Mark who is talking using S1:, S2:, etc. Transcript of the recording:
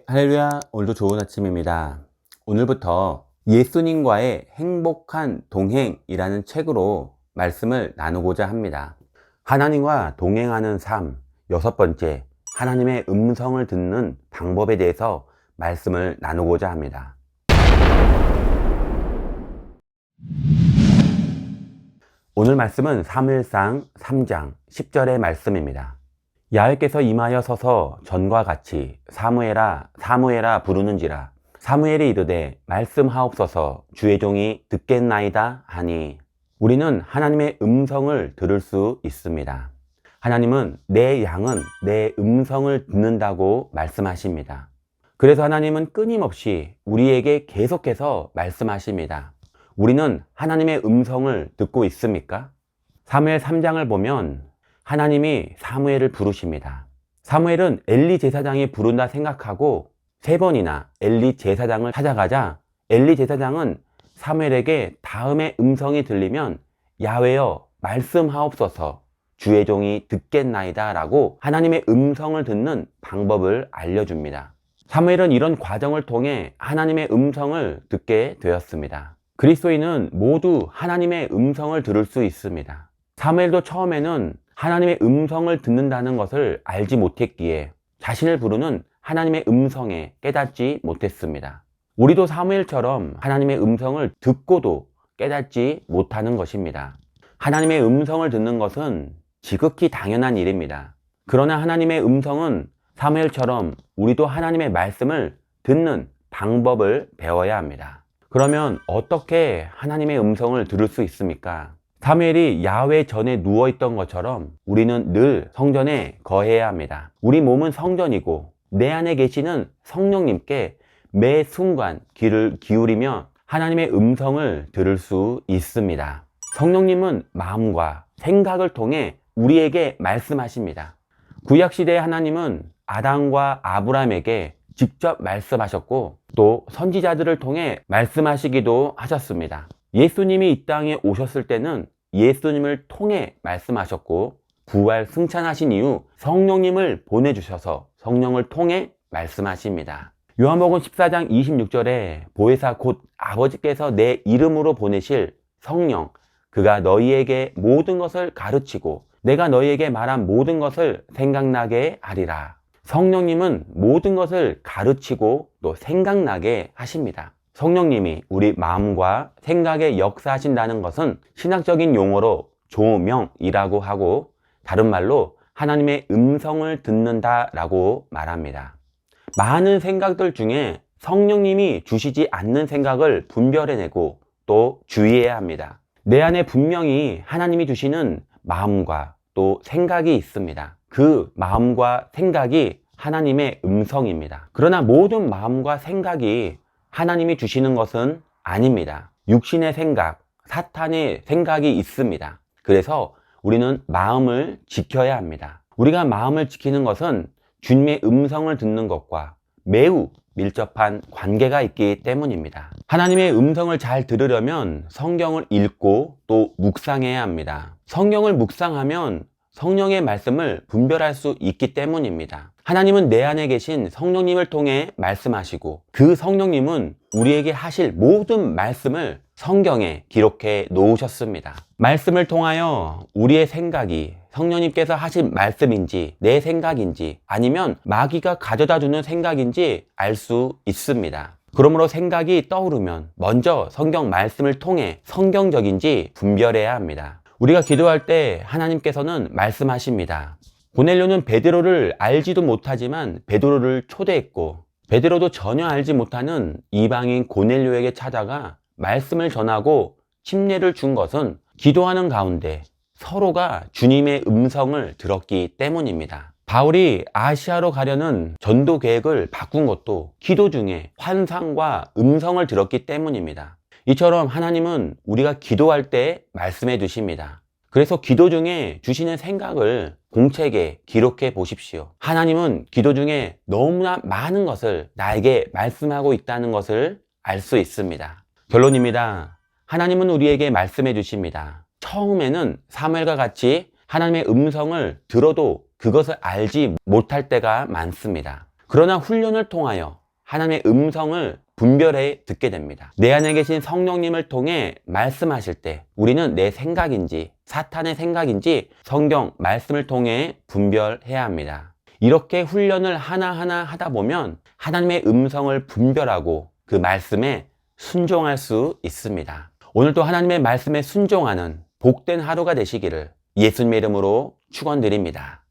S1: 할렐루야, 오늘도 좋은 아침입니다. 오늘부터 예수님과의 행복한 동행이라는 책으로 말씀을 나누고자 합니다. 하나님과 동행하는 삶, 6번째, 하나님의 음성을 듣는 방법에 대해서 말씀을 나누고자 합니다. 오늘 말씀은 사무엘상 3장 10절의 말씀입니다. 야훼께서 임하여 서서 전과 같이 사무엘아 사무엘아 부르는지라. 사무엘이 이르되 말씀하옵소서 주의 종이 듣겠나이다 하니. 우리는 하나님의 음성을 들을 수 있습니다. 하나님은 내 양은 내 음성을 듣는다고 말씀하십니다. 그래서 하나님은 끊임없이 우리에게 계속해서 말씀하십니다. 우리는 하나님의 음성을 듣고 있습니까? 사무엘 3장을 보면 하나님이 사무엘을 부르십니다. 사무엘은 엘리 제사장이 부른다 생각하고 3번이나 엘리 제사장을 찾아가자 엘리 제사장은 사무엘에게 다음에 음성이 들리면 야훼여 말씀하옵소서 주의 종이 듣겠나이다 라고 하나님의 음성을 듣는 방법을 알려줍니다. 사무엘은 이런 과정을 통해 하나님의 음성을 듣게 되었습니다. 그리스도인은 모두 하나님의 음성을 들을 수 있습니다. 사무엘도 처음에는 하나님의 음성을 듣는다는 것을 알지 못했기에 자신을 부르는 하나님의 음성에 깨닫지 못했습니다. 우리도 사무엘처럼 하나님의 음성을 듣고도 깨닫지 못하는 것입니다. 하나님의 음성을 듣는 것은 지극히 당연한 일입니다. 그러나 하나님의 음성은 사무엘처럼 우리도 하나님의 말씀을 듣는 방법을 배워야 합니다. 그러면 어떻게 하나님의 음성을 들을 수 있습니까? 사무엘이 야훼 전에 누워있던 것처럼 우리는 늘 성전에 거해야 합니다. 우리 몸은 성전이고 내 안에 계시는 성령님께 매 순간 귀를 기울이며 하나님의 음성을 들을 수 있습니다. 성령님은 마음과 생각을 통해 우리에게 말씀하십니다. 구약시대의 하나님은 아담과 아브라함에게 직접 말씀하셨고 또 선지자들을 통해 말씀하시기도 하셨습니다. 예수님이 이 땅에 오셨을 때는 예수님을 통해 말씀하셨고 부활 승천하신 이후 성령님을 보내주셔서 성령을 통해 말씀하십니다. 요한복음 14장 26절에 보혜사 곧 아버지께서 내 이름으로 보내실 성령 그가 너희에게 모든 것을 가르치고 내가 너희에게 말한 모든 것을 생각나게 하리라. 성령님은 모든 것을 가르치고 또 생각나게 하십니다. 성령님이 우리 마음과 생각에 역사하신다는 것은 신학적인 용어로 조명이라고 하고 다른 말로 하나님의 음성을 듣는다라고 말합니다. 많은 생각들 중에 성령님이 주시지 않는 생각을 분별해내고 또 주의해야 합니다. 내 안에 분명히 하나님이 주시는 마음과 또 생각이 있습니다. 그 마음과 생각이 하나님의 음성입니다. 그러나 모든 마음과 생각이 하나님이 주시는 것은 아닙니다. 육신의 생각, 사탄의 생각이 있습니다. 그래서 우리는 마음을 지켜야 합니다. 우리가 마음을 지키는 것은 주님의 음성을 듣는 것과 매우 밀접한 관계가 있기 때문입니다. 하나님의 음성을 잘 들으려면 성경을 읽고 또 묵상해야 합니다. 성경을 묵상하면 성령의 말씀을 분별할 수 있기 때문입니다. 하나님은 내 안에 계신 성령님을 통해 말씀하시고 그 성령님은 우리에게 하실 모든 말씀을 성경에 기록해 놓으셨습니다. 말씀을 통하여 우리의 생각이 성령님께서 하신 말씀인지 내 생각인지 아니면 마귀가 가져다 주는 생각인지 알 수 있습니다. 그러므로 생각이 떠오르면 먼저 성경 말씀을 통해 성경적인지 분별해야 합니다. 우리가 기도할 때 하나님께서는 말씀하십니다. 고넬료는 베드로를 알지도 못하지만 베드로를 초대했고 베드로도 전혀 알지 못하는 이방인 고넬료에게 찾아가 말씀을 전하고 침례를 준 것은 기도하는 가운데 서로가 주님의 음성을 들었기 때문입니다. 바울이 아시아로 가려는 전도 계획을 바꾼 것도 기도 중에 환상과 음성을 들었기 때문입니다. 이처럼 하나님은 우리가 기도할 때 말씀해 주십니다. 그래서 기도 중에 주시는 생각을 공책에 기록해 보십시오. 하나님은 기도 중에 너무나 많은 것을 나에게 말씀하고 있다는 것을 알 수 있습니다. 결론입니다. 하나님은 우리에게 말씀해 주십니다. 처음에는 사무엘과 같이 하나님의 음성을 들어도 그것을 알지 못할 때가 많습니다. 그러나 훈련을 통하여 하나님의 음성을 분별해 듣게 됩니다. 내 안에 계신 성령님을 통해 말씀하실 때 우리는 내 생각인지 사탄의 생각인지 성경 말씀을 통해 분별해야 합니다. 이렇게 훈련을 하나하나 하다 보면 하나님의 음성을 분별하고 그 말씀에 순종할 수 있습니다. 오늘도 하나님의 말씀에 순종하는 복된 하루가 되시기를 예수님의 이름으로 축원드립니다.